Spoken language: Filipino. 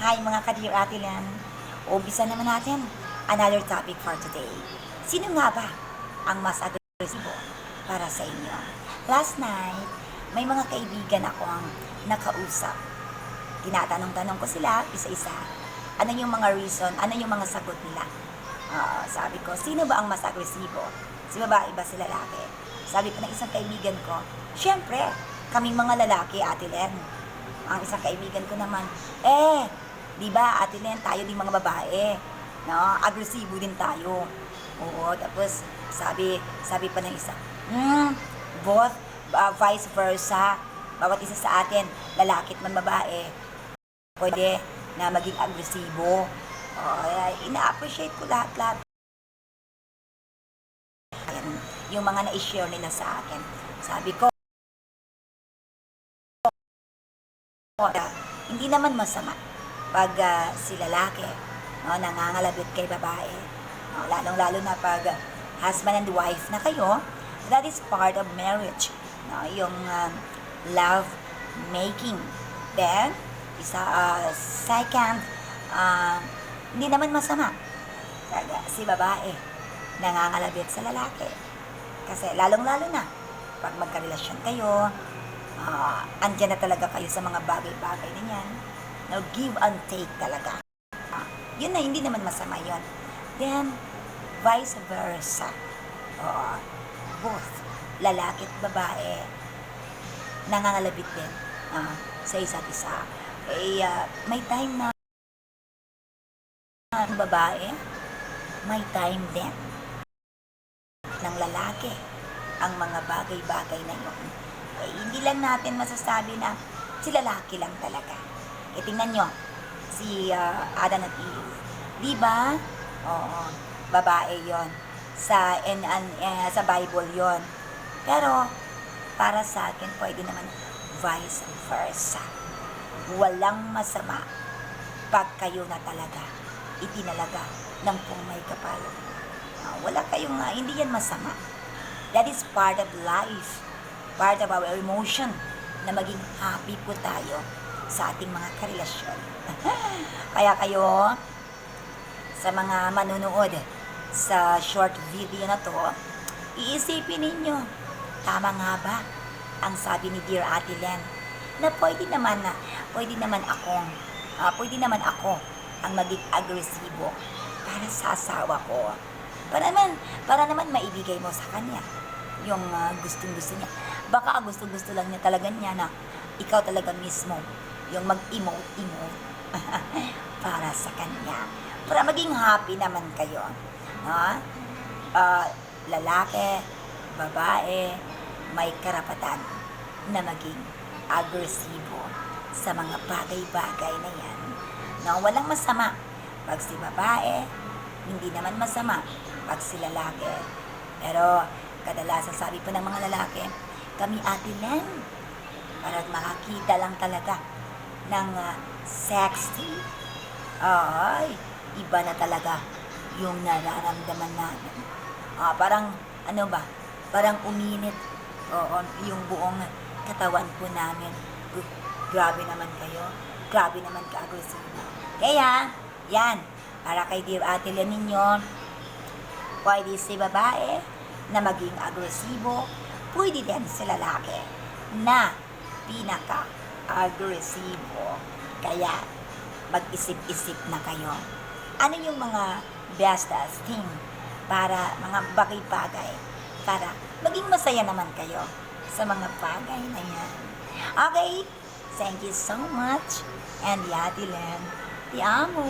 Hi mga ka-Dear Ate Len. Umpisa naman natin another topic for today. Sino nga ba ang mas agresibo para sa inyo? Last night, may mga kaibigan ako ang nakausap. Tinatanong-tanong ko sila isa-isa. Ano yung mga reason, ano yung mga sagot nila? Sabi ko, sino ba ang mas agresibo? Si babae ba si lalaki? Sabi ko ng isang kaibigan ko, syempre, kaming mga lalaki, Ate Len. Ang isang kaibigan ko naman, di ba, Ate Len, tayo din mga babae, no? Agresibo din tayo. Oo, tapos sabi pa ng isa, both, vice versa. Bawat isa sa atin, lalaki at man babae, pwede na maging agresibo. Ina-appreciate ko lahat-lahat. Ayan, yung mga na-share nila sa akin. Sabi ko, hindi naman masama pag si lalaki, no, nangangalabit kay babae, no, lalong-lalo na pag husband and wife na kayo, that is part of marriage, no, yung love making. Then second, hindi naman masama pag si babae nangangalabit sa lalaki, kasi lalong-lalo na pag magkarelasyon kayo, andyan na talaga kayo sa mga bagay-bagay na yan. No, give and take talaga. Yun na, hindi naman masama yun. Then, vice versa. Both, lalaki at babae, nangangalabit din sa isa't isa. May time na babae, may time din ng lalaki ang mga bagay-bagay na yun. Hindi lang natin masasabi na si lalaki lang talaga. Tingnan nyo, si Adam at Eve. Di ba? Oo, babae yon sa Bible yon. Pero, para sa akin, pwede naman vice versa. Walang masama pag kayo na talaga itinalaga ng kung may kapal. Wala kayong, hindi yan masama. That is part of life. Part of our emotion na maging happy po tayo sa ating mga karelasyon. Kaya kayo, sa mga manunood sa short video na to, iisipin ninyo, tama nga ba ang sabi ni Dear Ate Len na pwede naman ako ang maging agresibo para sa asawa ko. Para naman maibigay mo sa kanya yung gustong-gusto niya. Baka gusto-gusto lang niya talaga niya na ikaw talaga mismo yung mag-emote para sa kanya. Para maging happy naman kayo. No? Lalaki, babae, may karapatan na maging agresibo sa mga bagay-bagay na yan. No? Walang masama pag si babae, hindi naman masama pag si lalaki. Pero kadalasan sabi pa ng mga lalaki, kami Ate Len, para makakita lang talaga ng sexy. Iba na talaga yung nararamdaman namin. Parang, parang uminit. Yung buong katawan po namin. Grabe naman kayo. Grabe naman ka-agresibo. Kaya, yan, para kay Dear Ate Len ninyo, pwede si babae na maging agresibo, pwede din si lalaki na pinaka-agresibo. Kaya, mag-isip-isip na kayo. Ano yung mga best thing para mga bagay-bagay para maging masaya naman kayo sa mga bagay na yan. Okay, thank you so much. And Ate Len, ti amo.